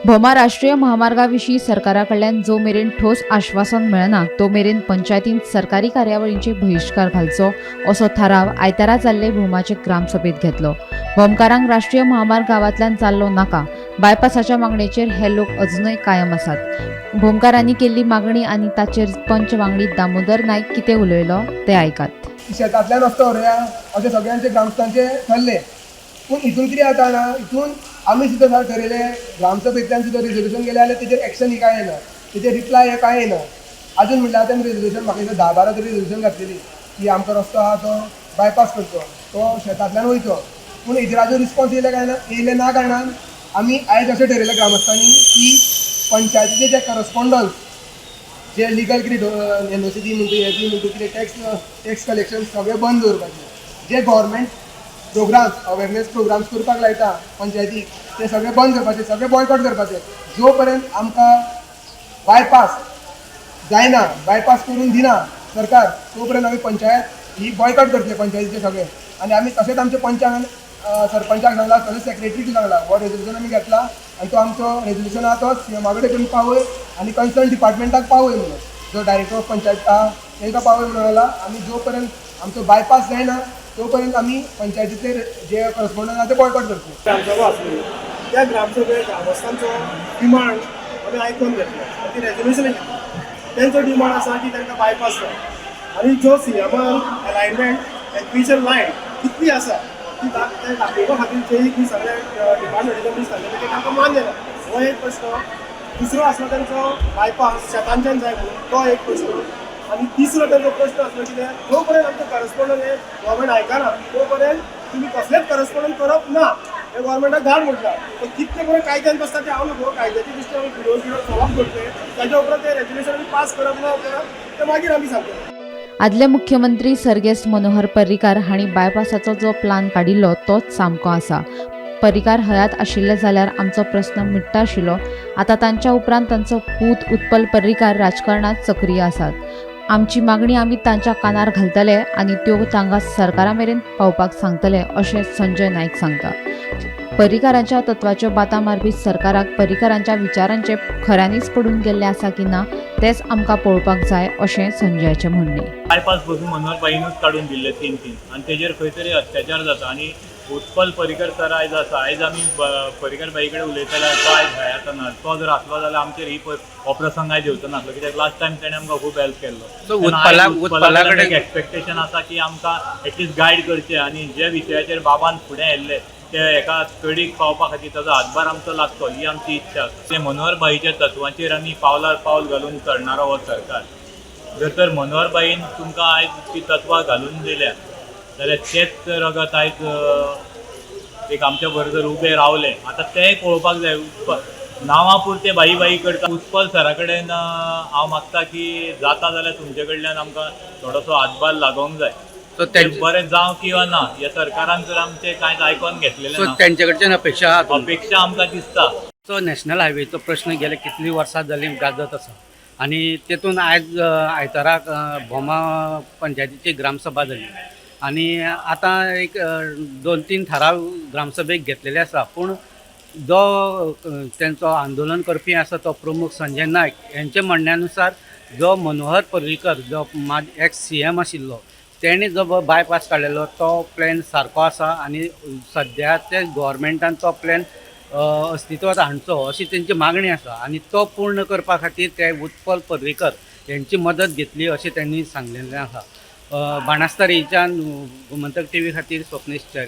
भोमा राष्ट्रीय महामार्गाविषयी सरकाराकडल्यान जो मेरेन ठोस आश्वासन मेळना तो मेरेन पंचायतीन सरकारी कार्यावळींचे बहिष्कार घालचो असो थाराव आयतारा जाल्ले भोमाचे ग्रामसभेत घेतलो। भोमकारांक राष्ट्रीय महामार्ग गावांतल्यान चाललो नाका, बायपासाच्या मागणेचेर हे लोक अजूनय कायम आसात। भोमकारांनी केल्ली मागणी आनी ताचेर पंच वांगडी दामोदर नायक कितें उलयलो ते आयकात। शेतांतल्यान रस्तो व्हरुया अशें सगळ्यांचे ग्रामस्थांचे ठरले, पूण हितून कितें जाता ना, हितून आमी सुद्दां ठरयले ग्रामसभेंतल्यान सुद्दां रिजोल्यूशन गेलें जाल्यार तेजेर एक्शन ही कांय येना, तेजेर रिप्लाय हे कांय येना। अजून म्हणल्यार तेमी रिजोल्यूशन म्हाका 10-12 तरी रिजोल्यूशन घातलेली की आमचो रस्तो आहा तो बायपास करचो, तो शेतांतल्यान वयचो, पूण हेजेर आजून रिस्पॉन्स येयले ना कारणान आमी आयज अशें ठरयलें ग्रामस्थांनी की पंचायतीचे जे करस्पॉन्डन्स जे लिगल कितें एनओसी म्हणटा कितें टॅक्स कलेक्शन सगळें बंद दवरपाचें। जे गव्हर्मेंट प्रोग्राम्स अवेरनेस प्रोग्राम्स करपाक लायता पंचायतीक ते सगळे बंद करपाचे, सगळे बॉयकॉट करपाचे। जो पर्यंत आमकां बायपास जायना, बायपास करून दिना सरकार, तो पर्यंत आमी पंचायत ही बॉयकॉट करतले पंचायतीचे सगळे। आनी आमी तशेंच आमच्या पंचांक सरपंचाक सांगला, तशेंच सेक्रेटरीक सांगला, हो रेजोल्यूशन आमी घेतला आनी तो आमचो रेजोल्यूशन आहा तो सीएमा कडेन करून पावय आनी कन्सर्न डिपार्टमेंटाक पावय म्हणून, जो डायरेक्टर ऑफ पंचायत आहा तांकां पावय म्हणून आयला। आमी जो पर्यंत आमचो बायपास जायना तो पर्यंत आमी पंचायतीचे जे करस्पॉन्डन्स आहा ते बॉयकॉट करतले। ग्रामसभा आसली त्या ग्रामसभेक ग्रामस्थांचो डिमांड आमी आयकून घेतलो आनी ती रेजोल्यूशन घेतली। तेंचो डिमांड आसा की तांकां बायपास जाय आनी जो सीएमान अलायनमेंट एक्विजन लायन कितली आसा ती दाखोवपा खातीर जे सगळे डिपार्टमेंटाचे सांगले ते तांकां मान्य ना, हो एक प्रश्न। दुसरो आसलो तांचो बायपास शेतांच्यान जाय म्हणून तो एक प्रश्न। आनी तिसरो तांचो प्रश्न आसलो कितें, जो पर्यंत आमचो करस्पॉन्डंट हे गव्हर्मेंट आयकना तो पर्यंत तुमी कसलेच करस्पॉन्डंट करप ना, हे गव्हर्मेंटाक धाड म्हटलां। तो कितले बरें कायद्यान बसता ते हांव न्हू, कायद्याची दृश्टी आमी फिडो फॉलो करतले, ताच्या उपरांत ते रेजोल्यूशन आमी पास करप ना करप ते मागीर आमी सांगतले। आदले मुख्यमंत्री सर्गेस्त मनोहर पर्रीकार हांणी बायपासाचो जो प्लान काडिल्लो तोच सामको आसा। पर्रीकार हयात आशिल्ले जाल्यार आमचो प्रस्न मिट्टा आशिल्लो। आतां तांच्या उपरांत तांचो पूत उत्पल पर्रीकार राजकारणांत सक्रीय आसात। आमची मागणी आमी तांच्या कानार घालतले आनी त्यो तांकां सरकारा मेरेन पावपाक सांगतले अशें संजय नायक सांगता। पर्रीकारांच्या तत्वाच्यो बातां मारपी सरकाराक पर्रीकारांच्या विचारांचे खऱ्यांनीच पडून गेल्ले आसा की ना तेच आमकां पळोवपाक जाय अशें संजयाचें म्हणणें। बायपास बसून मनोहर बाईनूच काडून दिल्ले तीन आनी तेजेर खंय तरी अत्याचार जाता आनी उत्पल पर्रीकर सर आयज आसा। आयज आमी पर्रीकर बाई कडेन उलयताले, तो आयज हयात ना, तो जर आसलो जाल्यार आमचेर ही हो प्रसंग आयज येवचो नासलो, कित्याक लास्ट टायम ताणें आमकां खूब हेल्प केल्लो। उत्पला कडेन एक्सपेक्टेशन आसा की आमकां एटलिस्ट गायड करचें आनी जे विशयाचेर बाबान फुडें येल्ले ते एका स्टडीक पावपा खातीर ताचो हातभार आमचो लागतो ही आमची इच्छा। ते मनोहर बाईच्या तत्वांचेर आमी पावलार पावल घालून चडणारो हो सरकार। जर तर मनोहर बाईन तुमकां आयज ती तत्वां घालून दिल्या जाल्यार तेच रगत आयज एक आमच्या बरोबर उबे रावले। आतां तें पळोवपाक जाय। नांवा पुरते बाई करता। उत्पल सरा कडेन हांव मागता की जाता जाल्यार तुमचे कडल्यान आमकां थोडोसो हातभार लागोंक जाय। बरें जावं किंवा ना ह्या सरकारान जर आमचे कांयच आयकोन घेतलेले ना, त्यांचे कडच्यान अपेक्षा आमकां दिसता। तो नॅशनल हायवेचो प्रश्न गेले कितली वर्सां जाली गाजत आसा आनी तेतून आयज आयताराक भोमा पंचायतीची ग्रामसभा जाली आनी आतां एक 2-3 थाराव ग्रामसभेक घेतलेले आसा। पूण जो तेंचो आंदोलन करपी आसा तो प्रमुख संजय नायक यांच्या म्हणण्यानुसार जो मनोहर पर्रीकर जो एक्स सीएम आशिल्लो तेणी जो बायपास काडलेलो तो प्लॅन सारको आसा आनी सद्या ते गव्हर्मेंटान तो प्लॅन अस्तित्वात हाडचो अशी तेंची मागणी आसा आनी तो पूर्ण करपा खातीर ते उत्पल पर्रीकर यांची मदत घेतली अशें त्यांनी सांगलेलें आसा। बाणास्तारीच्यान गोमंतक टीव्ही खातीर स्वप्नेश च्यारी।